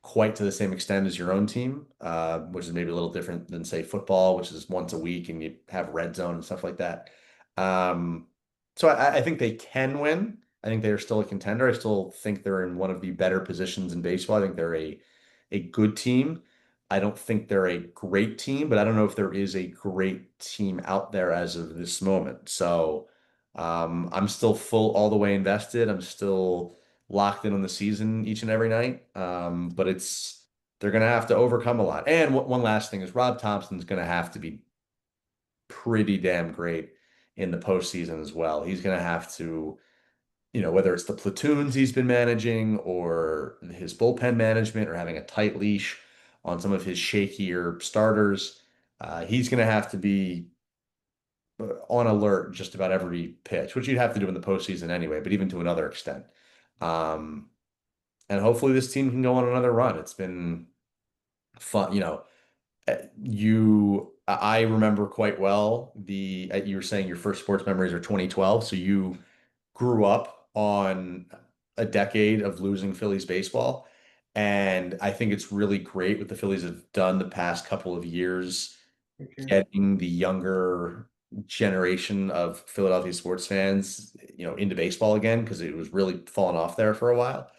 quite to the same extent as your own team, which is maybe a little different than, say, football, which is once a week and you have red zone and stuff like that. Um, so I think they can win. I think they are still a contender. I still think they're in one of the better positions in baseball. I think they're a good team. I don't think they're a great team, but I don't know if there is a great team out there as of this moment. So I'm still full all the way invested. I'm still locked in on the season each and every night. But they're going to have to overcome a lot. And one last thing is Rob Thompson's going to have to be pretty damn great in the postseason as well. He's going to have to, whether it's the platoons he's been managing or his bullpen management or having a tight leash on some of his shakier starters, he's going to have to be on alert just about every pitch, which you'd have to do in the postseason anyway, but even to another extent. Um, and hopefully this team can go on another run. It's been fun, I remember quite well you were saying your first sports memories are 2012, so you grew up on a decade of losing Phillies baseball. And I think it's really great what the Phillies have done the past couple of years, For sure. getting the younger generation of Philadelphia sports fans, into baseball again, because it was really falling off there for a while.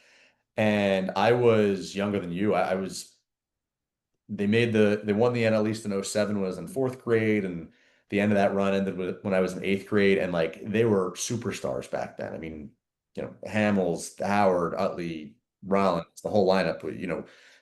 And I was younger than you. I was they won the NL East in '07 when I was in fourth grade, and the end of that run ended when I was in eighth grade, and like they were superstars back then. I mean, Hamels, Howard, Utley, Rollins, the whole lineup,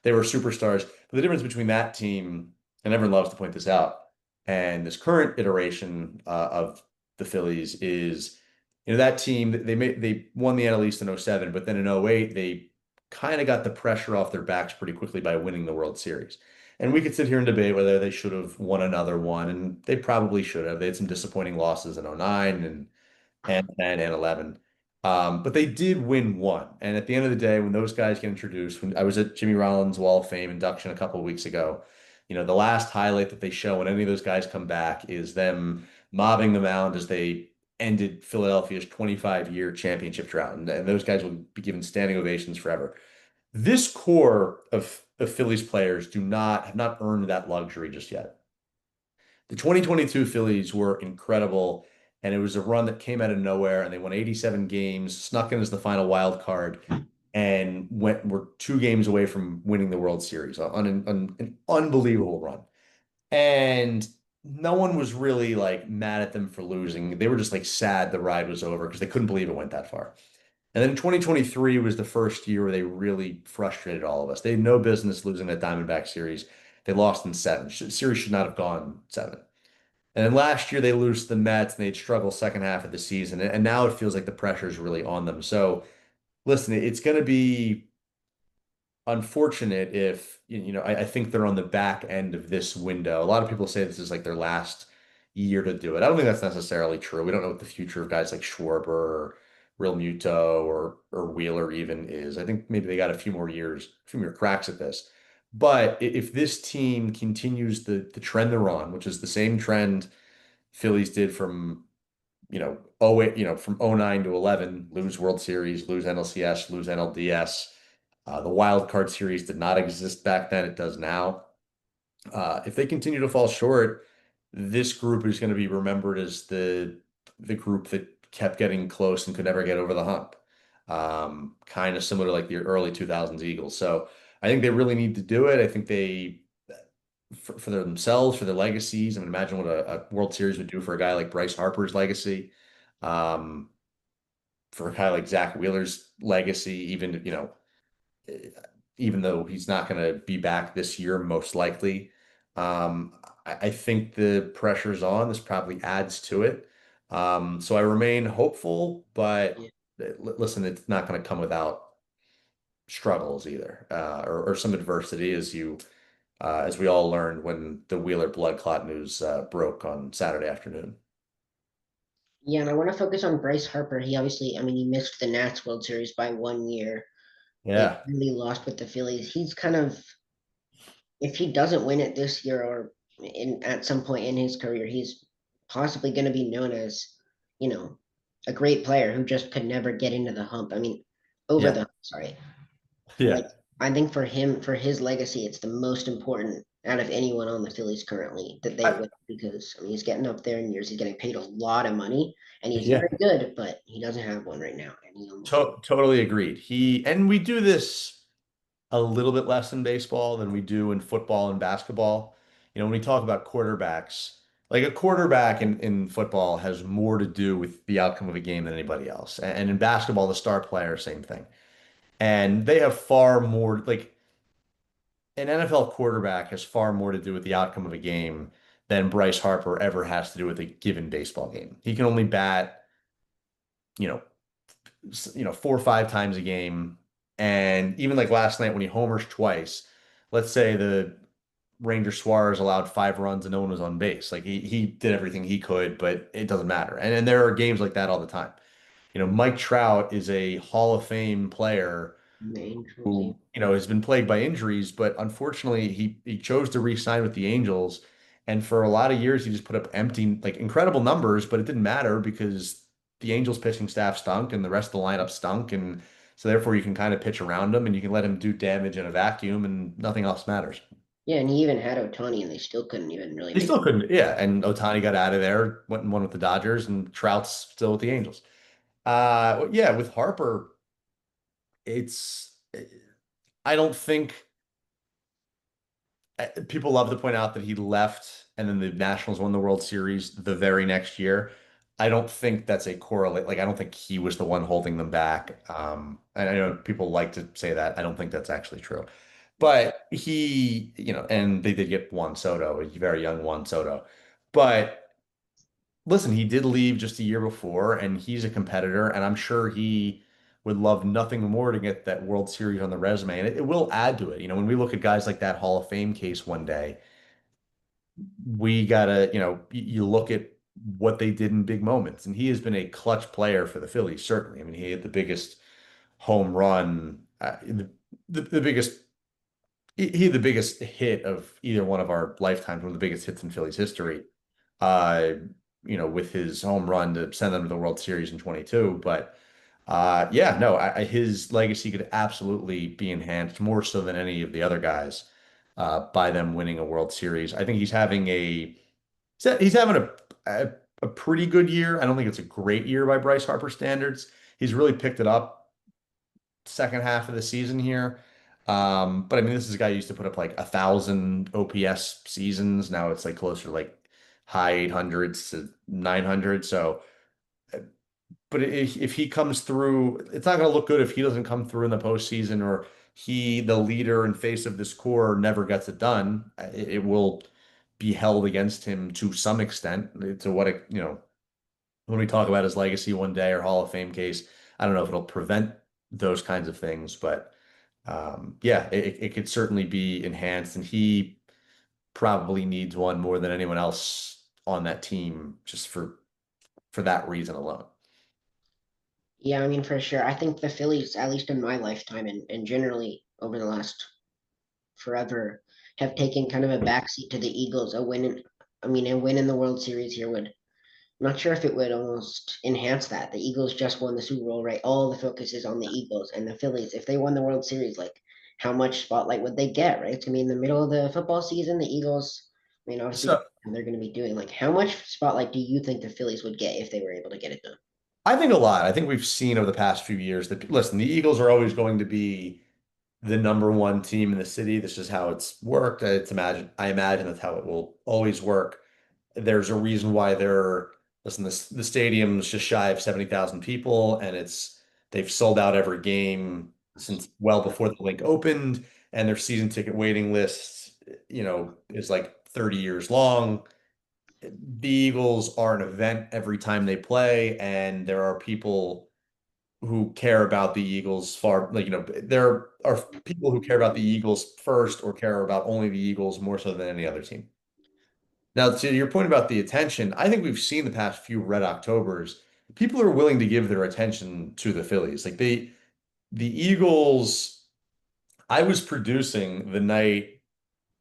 they were superstars. But the difference between that team, and everyone loves to point this out, and this current iteration of the Phillies is, that team they won the NL East in '07, but then in '08 they kind of got the pressure off their backs pretty quickly by winning the World Series. And we could sit here and debate whether they should have won another one, and they probably should have. They had some disappointing losses in '09 and 10 and 11. But they did win one. And at the end of the day, when those guys get introduced, when I was at Jimmy Rollins Wall of Fame induction a couple of weeks ago, the last highlight that they show when any of those guys come back is them mobbing the mound as they ended Philadelphia's 25-year championship drought. And those guys will be given standing ovations forever. This core of Phillies players have not earned that luxury just yet. The 2022 Phillies were incredible, and it was a run that came out of nowhere, and they won 87 games, snuck in as the final wild card, and were 2 games away from winning the World Series on an unbelievable run. And no one was really like mad at them for losing. They were just like sad the ride was over because they couldn't believe it went that far. And then 2023 was the first year where they really frustrated all of us. They had no business losing that Diamondback series. They lost in seven. Series should not have gone seven. And then last year they lose to the Mets and they'd struggle second half of the season. And now it feels like the pressure is really on them. So listen, it's going to be unfortunate if, I think they're on the back end of this window. A lot of people say this is like their last year to do it. I don't think that's necessarily true. We don't know what the future of guys like Schwarber or Real Muto or Wheeler even is. I think maybe they got a few more years, a few more cracks at this. But if this team continues the trend they're on, which is the same trend Phillies did from oh 08, from 09 to 11, lose World Series, lose NLCS, lose NLDS. The wild card series did not exist back then. It does now. If they continue to fall short, this group is going to be remembered as the group that kept getting close and could never get over the hump. Kind of similar to like the early 2000s Eagles. So I think they really need to do it. I think for themselves, for their legacies. I mean, imagine what a World Series would do for a guy like Bryce Harper's legacy, um, for a guy like Zach Wheeler's legacy, even though he's not going to be back this year, most likely. I think the pressure's on. This probably adds to it. So I remain hopeful, but Yeah. listen, it's not going to come without struggles either, or some adversity, as we all learned when the Wheeler blood clot news broke on Saturday afternoon. Yeah, and I want to focus on Bryce Harper. He obviously, I mean, he missed the Nats World Series by 1 year. They Yeah, really lost with the Phillies. He's kind of, if he doesn't win it this year or in at some point in his career, he's possibly going to be known as, you know, a great player who just could never get into the hump. I mean, over the yeah, hump, sorry. Like yeah, I think for him, for his legacy, it's the most important out of anyone on the Phillies currently that they I, win because I mean he's getting up there in years. He's getting paid a lot of money, and he's yeah. very good, but he doesn't have one right now, and he almost will. Totally agreed. And we do this a little bit less in baseball than we do in football and basketball. When we talk about quarterbacks, like a quarterback in football has more to do with the outcome of a game than anybody else. And in basketball, the star player, same thing. And they have far more, like an NFL quarterback has far more to do with the outcome of a game than Bryce Harper ever has to do with a given baseball game. He can only bat, you know, 4 or 5 times a game. And even like last night when he homers twice, let's say the Ranger Suarez allowed 5 runs and no one was on base. Like he did everything he could, but it doesn't matter. And there are games like that all the time. Mike Trout is a Hall of Fame player The Angels, yeah. who, has been plagued by injuries, but unfortunately he chose to re-sign with the Angels. And for a lot of years, he just put up empty, like incredible numbers, but it didn't matter because the Angels pitching staff stunk and the rest of the lineup stunk. And so therefore you can kind of pitch around him and you can let him do damage in a vacuum and nothing else matters. Yeah, and he even had Otani, and they still couldn't even really They make. still couldn't, yeah. And Otani got out of there, went and won with the Dodgers, and Trout's still with the Angels. Yeah, with Harper, it's I don't think people love to point out that he left and then the Nationals won the World Series the very next year. I don't think that's a correlate. Like, I don't think he was the one holding them back. And I know people like to say that. I don't think that's actually true. But and they did get Juan Soto, a very young Juan Soto. But listen, he did leave just a year before, and he's a competitor, and I'm sure he would love nothing more to get that World Series on the resume, and it will add to it. When we look at guys like that Hall of Fame case one day, we gotta, you look at what they did in big moments, and he has been a clutch player for the Phillies, certainly. I mean, he had the biggest home run, the biggest. He had the biggest hit of either one of our lifetimes, one of the biggest hits in Phillies history. Uh, with his home run to send them to the World Series in 22. But yeah, no, his legacy could absolutely be enhanced more so than any of the other guys by them winning a World Series. I think he's having a pretty good year. I don't think it's a great year by Bryce Harper standards. He's really picked it up second half of the season here. But I mean, this is a guy who used to put up like 1,000 OPS seasons. Now it's like closer to like high 800s to 900. So, but if he comes through, it's not going to look good if he doesn't come through in the postseason or the leader and face of this core, never gets it done. It will be held against him to some extent. To what, when we talk about his legacy one day or Hall of Fame case, I don't know if it'll prevent those kinds of things, but yeah, it could certainly be enhanced, and he probably needs one more than anyone else on that team, just for that reason alone. Yeah, I mean for sure. I think the Phillies, at least in my lifetime, and generally over the last forever, have taken kind of a backseat to the Eagles. A win, I mean, a win in the World Series here would I'm not sure if it would almost enhance that. The Eagles just won the Super Bowl, right? All the focus is on the Eagles and the Phillies. If they won the World Series, like how much spotlight would they get, right? It's gonna be in the middle of the football season. The Eagles, I mean, obviously So they're gonna be doing like how much spotlight do you think the Phillies would get if they were able to get it done? I think a lot. I think we've seen over the past few years that, listen, the Eagles are always going to be the number one team in the city. This is how it's worked. I imagine that's how it will always work. There's a reason why listen, the stadium's just shy of 70,000 people, and they've sold out every game since well before the link opened, and their season ticket waiting list, is like 30 years long. The Eagles are an event every time they play, and there are people who care about the Eagles there are people who care about the Eagles first or care about only the Eagles more so than any other team. Now, to your point about the attention, I think we've seen the past few Red Octobers, people are willing to give their attention to the Phillies. The Eagles, I was producing the night.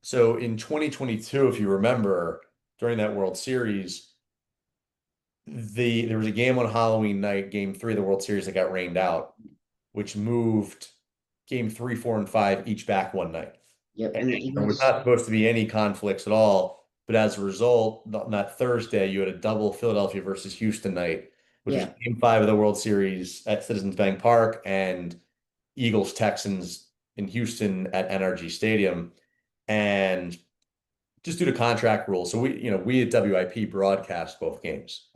So in 2022, if you remember, during that World Series, there was a game on Halloween night, game three of the World Series that got rained out, which moved game three, four, and five each back one night. Yep, And and the there was Eagles, not supposed to be any conflicts at all. But as a result, on that Thursday, you had a double Philadelphia versus Houston night, which was yeah, game five of the World Series at Citizens Bank Park and Eagles Texans in Houston at NRG Stadium. And just due to contract rules. So we at WIP broadcast both games.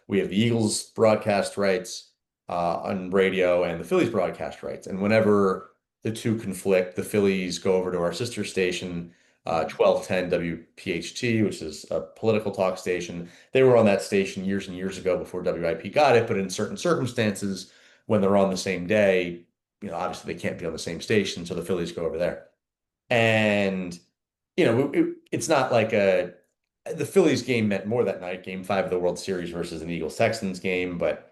We have the Eagles broadcast rights on radio and the Phillies broadcast rights. And whenever the two conflict, the Phillies go over to our sister station, 1210 WPHT, which is a political talk station. They were on that station years and years ago before WIP got it, but in certain circumstances, when they're on the same day, obviously they can't be on the same station, so the Phillies go over there. And it's not like the Phillies game meant more that night, game five of the World Series versus an Eagles Texans game, but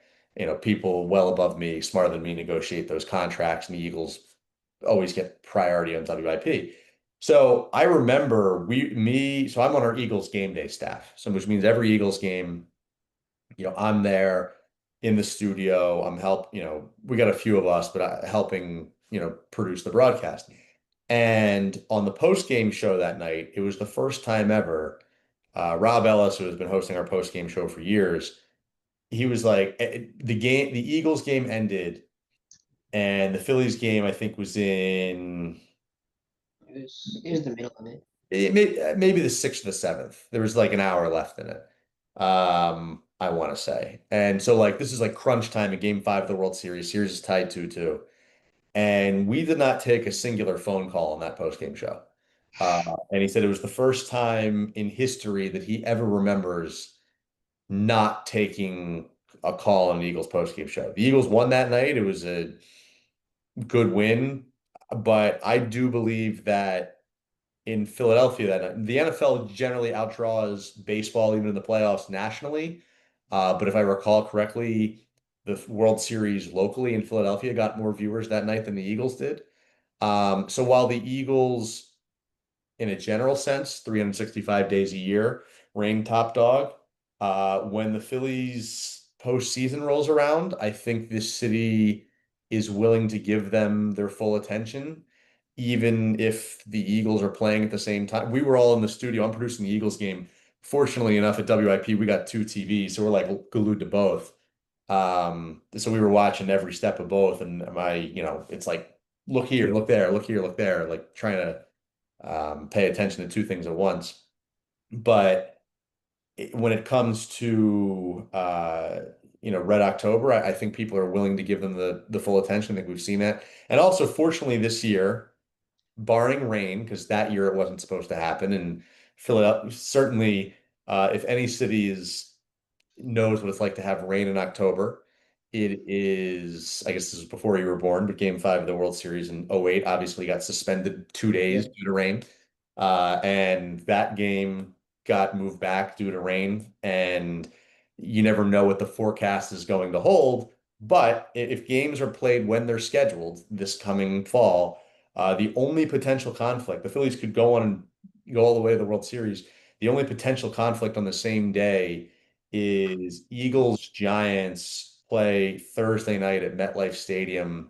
people well above me, smarter than me, negotiate those contracts, and the Eagles always get priority on WIP. So I remember so I'm on our Eagles game day staff, so which means every Eagles game, I'm there in the studio. We got a few of us, but helping, produce the broadcast. And on the post game show that night, it was the first time ever. Rob Ellis, who has been hosting our post game show for years, he was like, the Eagles game ended, and the Phillies game, I think, was in it was the middle of it. maybe the sixth or the seventh. There was like an hour left in it. I want to say. And so, like, this is like crunch time in game five of the World Series. Series is tied 2-2. And we did not take a singular phone call on that post-game show. And he said it was the first time in history that he ever remembers not taking a call on the Eagles post-game show. The Eagles won that night. It was a good win, but I do believe that in Philadelphia that night, the NFL generally outdraws baseball even in the playoffs nationally. But if I recall correctly, the World Series locally in Philadelphia got more viewers that night than the Eagles did. So while the Eagles, in a general sense, 365 days a year, reign top dog, when the Phillies postseason rolls around, I think this city is willing to give them their full attention, even if the Eagles are playing at the same time. We were all in the studio. I'm producing the Eagles game. Fortunately enough, at WIP, we got two TVs, so we're like glued to both. So we were watching every step of both, and it's like, look here, look there, look here, look there, like trying to pay attention to two things at once. But when it comes to Red October, I think people are willing to give them the full attention. I think we've seen that, and also fortunately this year, barring rain, because that year it wasn't supposed to happen, and Philadelphia certainly, if any city knows what it's like to have rain in October. It is, I guess this was before you were born, but game five of the World Series in '08 obviously got suspended 2 days Yep. due to rain. And that game got moved back due to rain. And you never know what the forecast is going to hold. But if games are played when they're scheduled this coming fall, the only potential conflict, the Phillies could go on and go all the way to the World Series. The only potential conflict on the same day is Eagles Giants play Thursday night at MetLife Stadium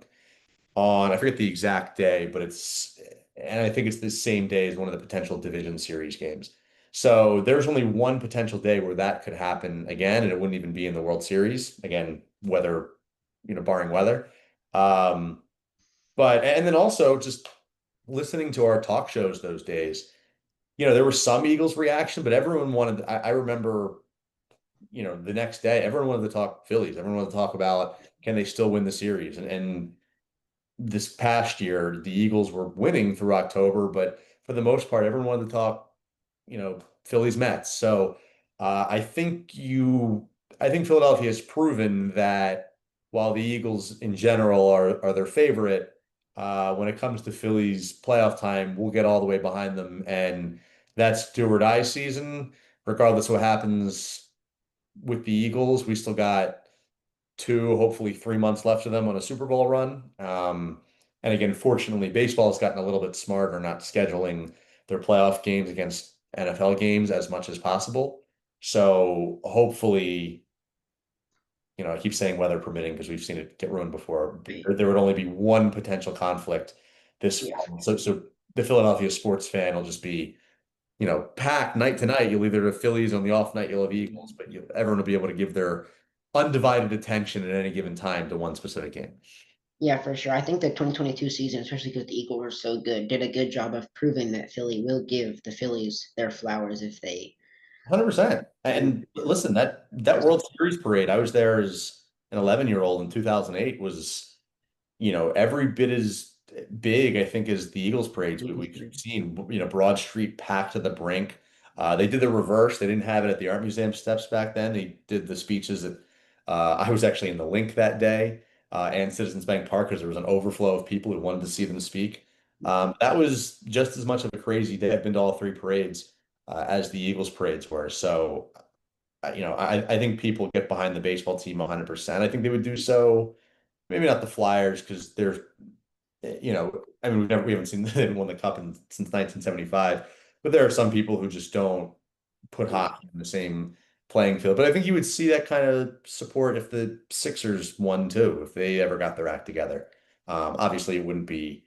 on, I forget the exact day, but and I think it's the same day as one of the potential division series games. So there's only one potential day where that could happen again, and it wouldn't even be in the World Series. Again, weather, barring weather. Um, and then also just listening to our talk shows those days, there was some Eagles reaction, but everyone wanted, I remember, the next day, everyone wanted to talk Phillies. Everyone wanted to talk about can they still win the series? And this past year, the Eagles were winning through October, but for the most part, everyone wanted to talk, Phillies Mets. So I think Philadelphia has proven that while the Eagles in general are their favorite, when it comes to Phillies playoff time, we'll get all the way behind them, and that's do or die season. Regardless of what happens with the Eagles, we still got 2, hopefully 3 months left of them on a Super Bowl run. And again, fortunately, baseball has gotten a little bit smarter, not scheduling their playoff games against NFL games as much as possible. So hopefully, I keep saying weather permitting because we've seen it get ruined before. Right. There would only be one potential conflict this Yeah. fall. So the Philadelphia sports fan will just be, packed night to night. You'll either have Phillies on the off night, you'll have Eagles, but everyone will be able to give their undivided attention at any given time to one specific game. Yeah, for sure. I think the 2022 season, especially because the Eagles were so good, did a good job of proving that Philly will give the Phillies their flowers if they 100%. win. And listen, that World Series parade, I was there as an 11-year-old in 2008 was every bit as big, I think, as the Eagles parades Eagles we've parade. seen. Broad Street packed to the brink. They did the reverse. They didn't have it at the Art Museum steps back then. They did the speeches at, I was actually in the link that day, and Citizens Bank Park because there was an overflow of people who wanted to see them speak. That was just as much of a crazy day. I've been to all three parades, as the Eagles parades were. So, I think people get behind the baseball team 100%. I think they would do so. Maybe not the Flyers because they're, I mean, we haven't seen them win the cup since 1975, but there are some people who just don't put Yeah. hockey in the same playing field. But I think you would see that kind of support if the Sixers won too, if they ever got their act together. Obviously, it would be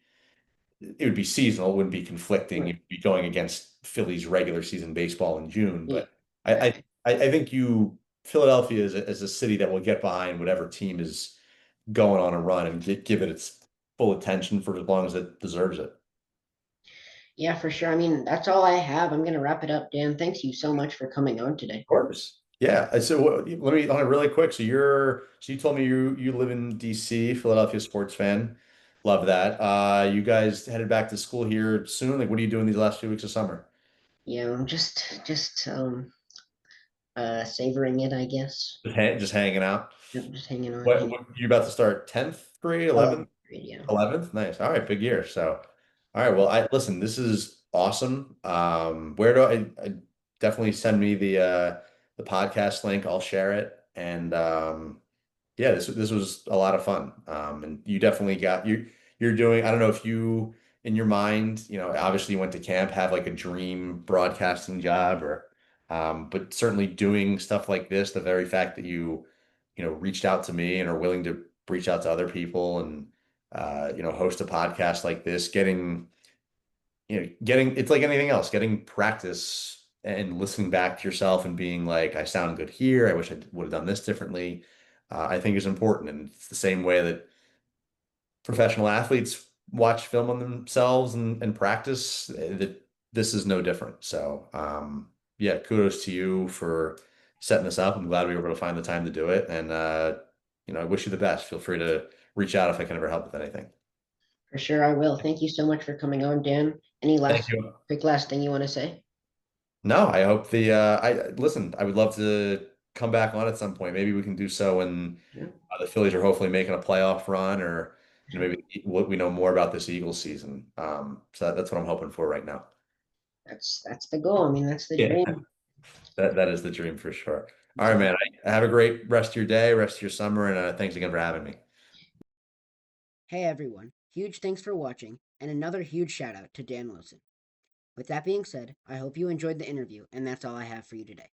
seasonal, it wouldn't be conflicting. Right. You'd be going against Phillies regular season baseball in June. Yeah. But I, I, Exactly. I think Philadelphia is a city that will get behind whatever team is going on a run and give it its full attention for as long as it deserves it. Yeah, for sure. I mean, that's all I have. I'm gonna wrap it up, Dan. Thanks you so much for coming on today. Of course. Yeah. So let me on it really quick. So you told me you live in DC, Philadelphia sports fan. Love that. You guys headed back to school here soon. Like, what are you doing these last few weeks of summer? Yeah, I'm just savoring it, I guess. Just hanging out. Yep, just hanging on. What you about to start 10th grade, 11th? 11th grade, yeah. 11th? Nice. All right, big year. So, all right, well, I listen, this is awesome. Where do I definitely send me the podcast link. I'll share it. And yeah, this was a lot of fun. And you definitely you're doing, I don't know if you in your mind, obviously you went to camp, have like a dream broadcasting job or but certainly doing stuff like this, the very fact that reached out to me and are willing to reach out to other people and host a podcast like this, getting it's like anything else, getting practice and listening back to yourself and being like, I sound good here. I wish I would have done this differently. I think is important. And it's the same way that professional athletes watch film on themselves and practice, that this is no different. So, yeah, kudos to you for setting this up. I'm glad we were able to find the time to do it. And, I wish you the best. Feel free to reach out if I can ever help with anything. For sure, I will. Thank you so much for coming on, Dan. Any Thank last you. quick last thing you want to say? No, I hope listen, I would love to come back on at some point. Maybe we can do so when Yeah, the Phillies are hopefully making a playoff run or, sure. maybe we know more about this Eagles season. So that's what I'm hoping for right now. That's the goal. I mean, that's the Yeah, dream. that is the dream for sure. All right, Exactly. man. Have a great rest of your day, rest of your summer, and thanks again for having me. Hey everyone, huge thanks for watching, and another huge shout out to Dan Wilson. With that being said, I hope you enjoyed the interview, and that's all I have for you today.